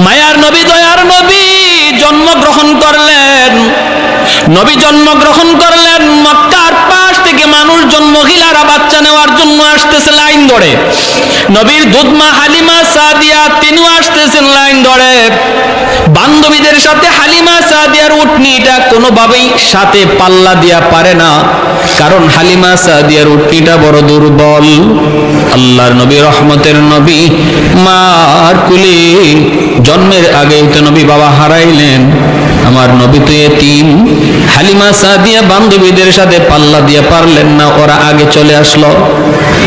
মায়ার নবী দয়ার নবী জন্মগ্রহণ করলেন। নবী জন্মগ্রহণ করলেন, মক্কার পাশ থেকে মানুষজন মহিলারা বাচ্চা নেওয়ার জন্য আসতেছে লাইন ধরে। নবীর দুধমা হালিমা সাদিয়া তিনিও আসতেছেন লাইন ধরে। বান্ধবীদের সাথে হালিমা সাদিয়ার উটনিটা কোনোভাবেই সাথে পাল্লা দিয়া পারে না, কারণ হালিমা সাদিয়ার উটনিটা বড় দুর্বল। আল্লাহর নবী, রহমতের নবী, মার কুলে জন্মের আগেই তো নবী বাবা হারাইলেন। আমার নবী তো এতিম। হালিমা সাদিয়া বান্ধবীদের সাথে পাল্লা দিয়ে পারলেন না, ওরা আগে চলে আসলো,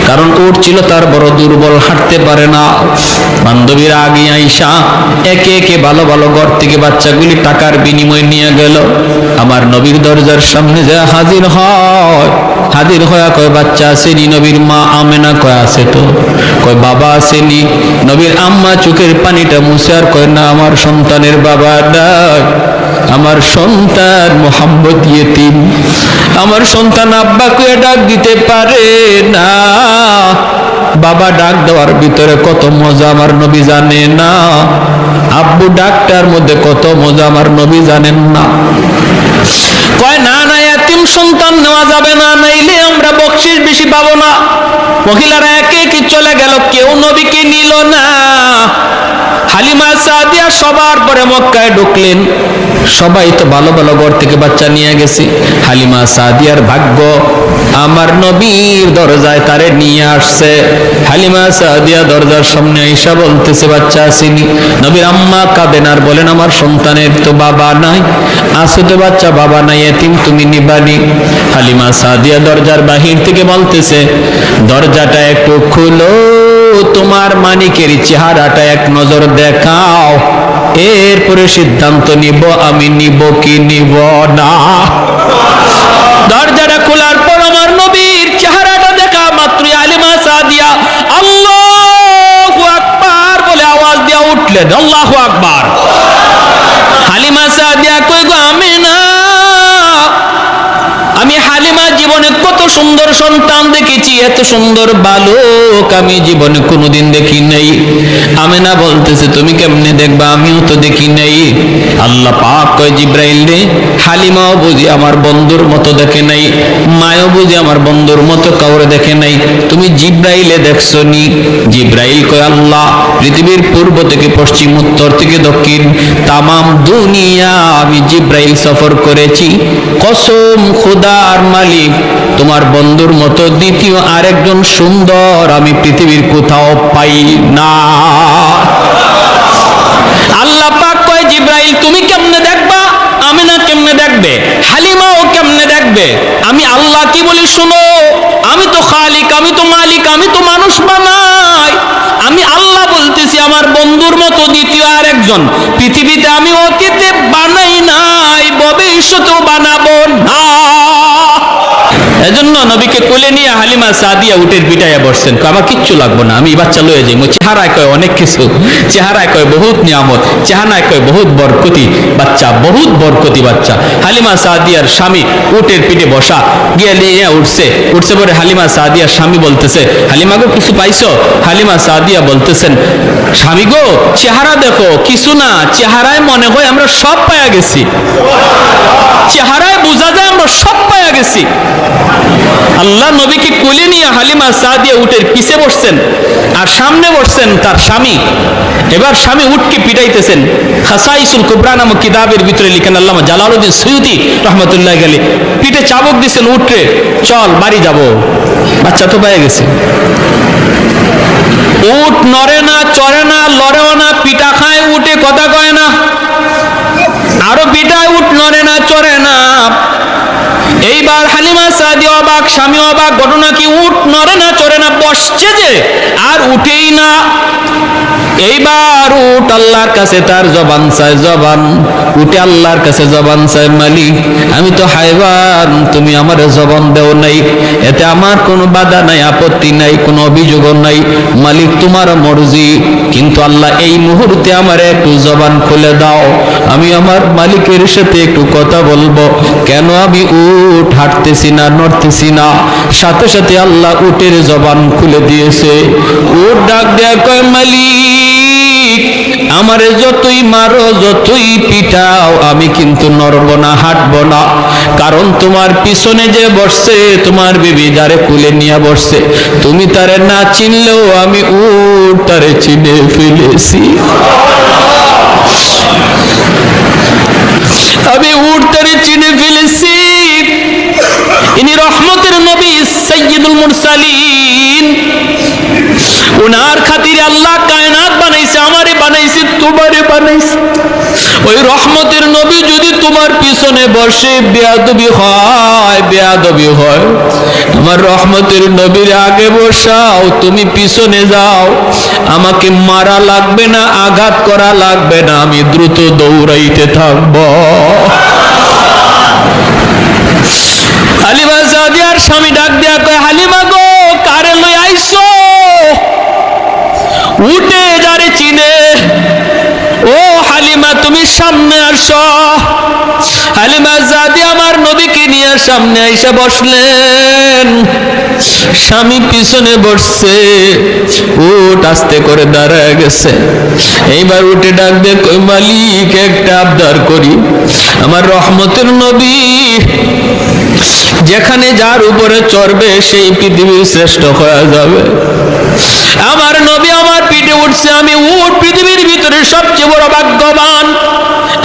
কারণ উট ছিল তার বড় দুর্বল, হাঁটতে পারে না। বান্ধবীরা আগে আইসা একে একে ভালো ভালো ঘর থেকে বাচ্চাগুলি টাকার বিনিময়ে নিয়ে গেল। আমার নবীর দরজার সামনে যা হাজির হয়, হাজির হয়ে কয় বাচ্চা আসেনি? নবীর মা আমেনা কয় আছে তো। কয় বাবা আসেনি? নবীর আম্মা চোখের পানিটা মুছে আর কয় না, আমার সন্তানের বাবা নাই, আমার সন্তান মোহাম্মদ ইয়েতিম, আমার সন্তান আব্বাকে ডাক দিতে পারে না। বাবা ডাক দেওয়ার ভিতরে কত মজা আমার নবী জানে না, আব্বু ডাকটার মধ্যে কত মজা আমার নবী জানেন না। কয় না না, এতিম সন্তান নেওয়া যাবে না, নাইলে আমরা বকশিশ বেশি পাবো না। মহিলারা একে একে চলে গেল, কেউ নবীকে নিল না। হালিমা সাদিয়া সবার পরে মক্কায় ঢুকলেন। সবাই তো ভালো ভালো ঘর থেকে বাচ্চা নিয়ে গেছে। হালিমা সাদিয়ার ভাগ্য আমার নবীর দরজায় তারে নিয়ে আসছে। হালিমা সাদিয়া দরজার সামনে আইসা বলতেছে বাচ্চা আসেনি? নবীর আম্মা কাঁদেন আর বলেন আমার সন্তানের তো বাবা নাই। আছে তো বাচ্চা, বাবা নাই, এতিম, তুমি নিবানি। হালিমা সাদিয়া দরজার বাহির থেকে বলতেছে দরজাটা একটু খুলো, তোমার মানিকের চেহারাটা এক নজর দেখাও, এরপরে সিদ্ধান্ত নিব আমি নিব কি নিব না। দরজাটা খোলার পর আমার নবীর চেহারাটা দেখা মাত্র হালিমা সাদিয়া আল্লাহু আকবার বলে আওয়াজ দিয়া উঠলেন। আল্লাহু আকবার। হালিমা সাদিয়া কই গো আমেনা, আমি হালিমা জীবনে কত সুন্দর সন্তান দেখেছি, এত সুন্দর বালক আমি জীবনে কোনোদিন দেখি নাই। আমেনা বলতেছে তুমি কেমনে দেখবা, আমিও তো দেখি নাই। আল্লাহ পাক কয় জিব্রাইল রে, হালিমাও বুঝি আমার বন্ধুর মতো দেখে নাই, মায়ও বুঝি আমার বন্ধুর মতো কাউরে দেখে নাই, তুমি জিব্রাইলে দেখছো নি? জিব্রাইল কয় আল্লাহ, পৃথিবীর পূর্ব থেকে পশ্চিম, উত্তর থেকে দক্ষিণ, তামাম দুনিয়া আমি জিব্রাইল সফর করেছি। কসম খোদার মালিক, তোমার বন্ধুর মতো দ্বিতীয় আরেকজন সুন্দর আমি পৃথিবীর কোথাও পাই না। আল্লাহ পাক কয় জিব্রাইল তুমি কেমনে দেখবা, আমিনা কেমনে দেখবে, হালিমাও কেমনে দেখবে? আমি আল্লাহ কি বলি শুনো, আমি তো খালিক, আমি তো মালিক, আমি তো মানুষ বানাই। আমি আল্লাহ বলতেছি আমার বন্ধুর মতো দ্বিতীয় আরেকজন পৃথিবীতে আমি অতীতে বানাই নাই, ভবিষ্যতেও বানাবো না। এজন্য নবীকে কোলে নিয়ে হালিমা সাদিয়া উটের পিটাইয়া বসছেন। আমার কিচ্ছু লাগবো না, আমি বাচ্চা লয়ে যাই। চেহারায় কয় অনেক কিছু, চেহারায় কয় বহুত নিয়ামত, চেহারায় কয় বহুত বরকতি বাচ্চা, বহুত বরকতি বাচ্চা। হালিমা সাদিয়ার স্বামী উটের পিঠে বসা, গিয়ে নিয়ে উঠছে পরে হালিমা সাদিয়ার স্বামী বলতেছে হালিমা গো কিছু পাইছো? হালিমা সাদিয়া বলতেছেন স্বামী গো চেহারা দেখো, কিছু না, চেহারায় মনে হয় আমরা সব পাইয়া গেছি, চেহারায় বোঝা যায় আমরা সব পাইয়া গেছি। আল্লাহ নবীকে কোলে নিয়ে হালিমা সাদিয়া উটের পিছে বসছেন আর সামনে বসছেন তার স্বামী। এবার স্বামী উটকে পিটাইতেছেন। খাসাইসুল কুবরা নামক কিতাবের ভিতরে লিখেন আল্লামা জালালউদ্দিন সুয়ুতি রহমতুল্লাহ আলাইহি, পিঠে চাবুক দিছেন উটরে, চল বাড়ি যাব, বাচ্চা তো পেয়ে গেছে। উট নড়ে না, চড়ে না, লড়েও না, পিটা খায় উটে, কথা কয় না, আরো পিটায়, উট নড়ে না, চড়ে না। এইবার হালিমা সাদিয়া অবাক, স্বামী অবাক, ঘটনা কি? উট নড়ে না, চড়ে না, বসছে যে আর উঠেই না। এইবার উট আল্লাহর কাছে তার জবান চায়, জবান উঠে আল্লাহর কাছে জবান চায়, মালিক আমি তো হায়ওয়ান, তুমি আমার জবান দেও নাই, এতে আমার কোনো বাধা নাই, আপত্তি নাই, কোনো অভিযোগও নাই, মালিক তোমার মর্জি, কিন্তু আল্লাহ এই মুহূর্তে আমার একটু জবান খুলে দাও, আমি আমার মালিকের সাথে একটু কথা বলবো। কেন আমি উট হাঁটতেছি না, নড়তেছি না? সাথে সাথে আল্লাহ উটের জবান খুলে দিয়েছে। উট ডাক দেয়া কয় মালিক আমারে যতই মারো যতই পিটাও আমি কিন্তু নড়ব না, হাঁটব না। কারণ তোমার পিছনে যে বসছে তোমার বিবি যারে কুলে নিয়ে বসছে, তুমি তারে না চিনলেও আমি উট তারে চিনে ফেলেছি। আমি উট তারে চিনে ফেলেছি। ইনি রহমতের নবী সাইয়্যিদুল মুরসালিন। উনার খাতিরে আল্লাহ কায়নাত বানাইছে, আমারে বানাইছে, তোমারে বানাইছে। ওই রহমতের নবী যদি তোমার পিছনে বসে বেয়াদবি হয়, বেয়াদবি হয়, আমার রহমতের নবীর আগে বসাও, তুমি পিছনে যাও, আমাকে মারা লাগবে না, আঘাত করা লাগবে না, আমি দ্রুত দৌড়াইতে থাকবো। হালিমা সাদিয়ার স্বামী ডাক দিয়া কয়, হালিমা গো, কারে লই আইছো? উঠে যারে চিনে। ও হালিমা, তুমি সামনে আসো। হালিমা সাদিয়া আমার নবীকে নিয়ে সামনে আইসা বসলেন। স্বামী পিছনে বসছে, উট আস্তে করে দাঁড়ায় গেছে। এইবার উঠে ডাক দিয়ে কই, মালিক একটা আবদার করি। আমার রহমতের নবী যেখানে যার উপরে চড়বে সেই পৃথিবীর শ্রেষ্ঠ হয়ে যাবে। আমার নবী আমার পিঠে উঠছে, আমি উট পৃথিবীর ভিতরে সবচেয়ে বড় ভাগ্যবান।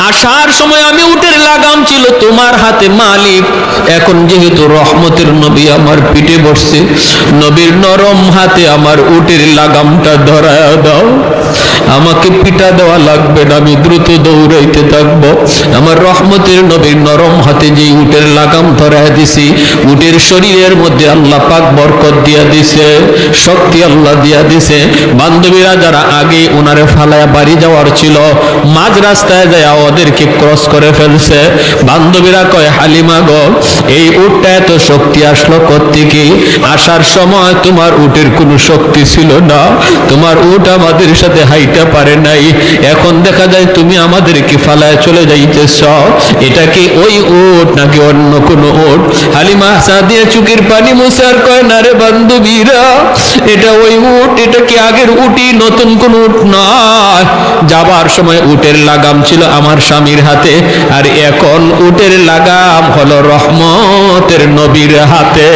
আসার সময় আমি উটের লাগাম ছিল তোমার হাতে মালিক। এখন যেহেতু রহমতের নবী আমার পিঠে বসছে, নবীর নরম হাতে আমার উটের লাগামটা ধরায়া দাও। আমাকে পিটা দেওয়া লাগবে না, আমি দ্রুত দৌড়াইতে থাকবো। আমার রহমতের নবীর নরম হাতে যে উটের লাগাম ধরায়া দিছি, উটের শরীরের মধ্যে আল্লাহ পাক বরকত দিয়া দিছে, শক্তি আল্লাহ দিয়া দিছে। বান্ধবীরা যারা আগে ওনারে ফালায়া বাড়ি যাওয়ার ছিল, মাঝ রাস্তায় যায় ওদেরকে ক্রস করে ফেলছে। বান্ধবীরা কয়, হালিমা গো, এই উটটা এত শক্তি আসলো কোত্থেকে? আসার সময় তোমার উটের কোনো শক্তি ছিল না, তোমার উট আমাদের সাথে হাইটা পারে নাই। এখন দেখা যায় তুমি আমাদেরকে ফালায় চলে যাইতেছ। এটা কি ওই উট নাকি অন্য কোনো উট? হালিমা সাদিয়া চোখের পানি মুছে আর কয়, না রে বান্ধবীরা, এটা ওই উট। এটা কি আগের উটি, নতুন কোন উট নয়। যাবার সময় উটের লাগাম ছিল আমার স্বামীর হাতে, আর এখন উটের লাগাম হলো রহমতের নবীর হাতে।